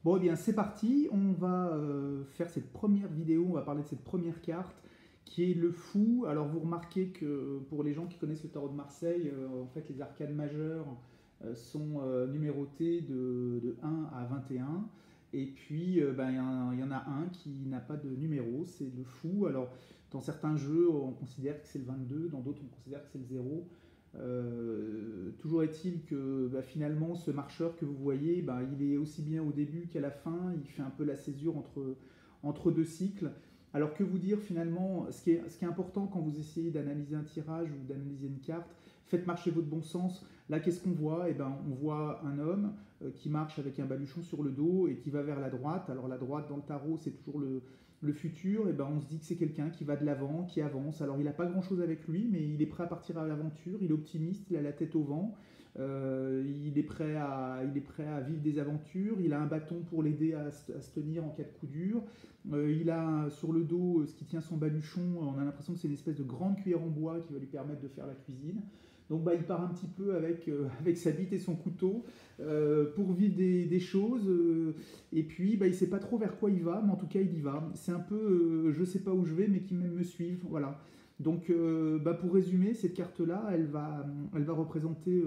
Bon, eh bien, c'est parti. On va faire cette première vidéo. On va parler de cette première carte qui est le fou. Alors, vous remarquez que pour les gens qui connaissent le tarot de Marseille, en fait, les arcanes majeures sont numérotées de 1 à 21. Et puis, ben, il y en a un qui n'a pas de numéro, c'est le fou. Alors, dans certains jeux, on considère que c'est le 22, dans d'autres, on considère que c'est le 0. Toujours est-il que bah, finalement, ce marcheur que vous voyez, bah, il est aussi bien au début qu'à la fin. Il fait un peu la césure entre deux cycles. Alors que vous dire finalement, ce qui est important quand vous essayez d'analyser un tirage ou d'analyser une carte, faites marcher votre bon sens. Là, qu'est-ce qu'on voit? Eh ben, on voit un homme qui marche avec un baluchon sur le dos et qui va vers la droite. Alors la droite dans le tarot, c'est toujours le futur. Et ben, on se dit que c'est quelqu'un qui va de l'avant, qui avance. Alors il n'a pas grand-chose avec lui, mais il est prêt à partir à l'aventure. Il est optimiste, il a la tête au vent. Il est prêt à vivre des aventures. Il a un bâton pour l'aider à se tenir en cas de coup dur. Il a sur le dos ce qui tient son baluchon. On a l'impression que c'est une espèce de grande cuillère en bois qui va lui permettre de faire la cuisine. Donc bah, il part un petit peu avec sa bite et son couteau pour vivre des choses. Et puis bah, il ne sait pas trop vers quoi il va, mais en tout cas il y va. C'est un peu je ne sais pas où je vais, mais qui même me suivent. Voilà. Donc bah, pour résumer, cette carte-là, elle va représenter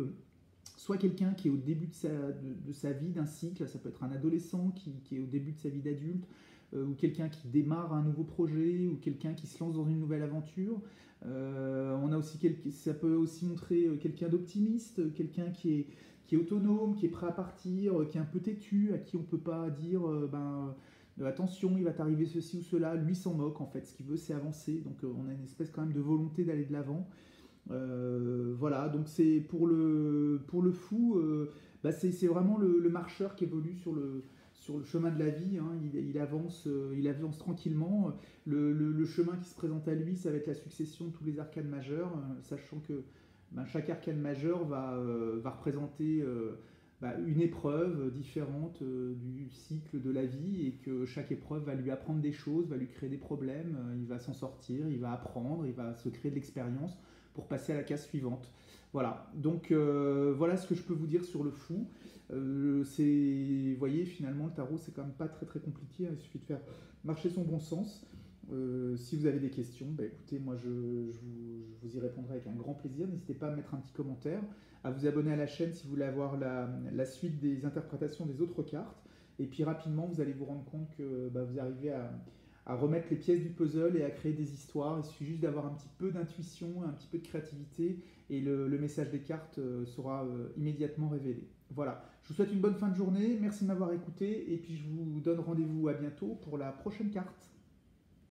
soit quelqu'un qui est au début de sa vie, d'un cycle, ça peut être un adolescent qui est au début de sa vie d'adulte, ou quelqu'un qui démarre un nouveau projet, ou quelqu'un qui se lance dans une nouvelle aventure. Ça peut aussi montrer quelqu'un d'optimiste, quelqu'un qui est autonome, qui est prêt à partir, qui est un peu têtu, à qui on ne peut pas dire attention, il va t'arriver ceci ou cela. Lui s'en moque en fait, ce qu'il veut c'est avancer, donc on a une espèce quand même de volonté d'aller de l'avant. Voilà, donc c'est pour le fou, bah c'est vraiment le marcheur qui évolue sur le chemin de la vie, hein. Il avance tranquillement. Le chemin qui se présente à lui, ça va être la succession de tous les arcanes majeurs, sachant que ben, chaque arcane majeur va représenter bah, une épreuve différente du cycle de la vie et que chaque épreuve va lui apprendre des choses, va lui créer des problèmes, il va s'en sortir, il va apprendre, il va se créer de l'expérience pour passer à la case suivante. Voilà, donc voilà ce que je peux vous dire sur le fou. Vous voyez, finalement, le tarot, c'est quand même pas très très compliqué, hein. Il suffit de faire marcher son bon sens. Si vous avez des questions, bah, écoutez, moi je vous y répondrai avec un grand plaisir. N'hésitez pas à mettre un petit commentaire, à vous abonner à la chaîne si vous voulez avoir la suite des interprétations des autres cartes. Et puis rapidement, vous allez vous rendre compte que bah, vous arrivez à remettre les pièces du puzzle et à créer des histoires. Il suffit juste d'avoir un petit peu d'intuition, un petit peu de créativité et le message des cartes sera immédiatement révélé. Voilà, je vous souhaite une bonne fin de journée, merci de m'avoir écouté et puis je vous donne rendez-vous à bientôt pour la prochaine carte.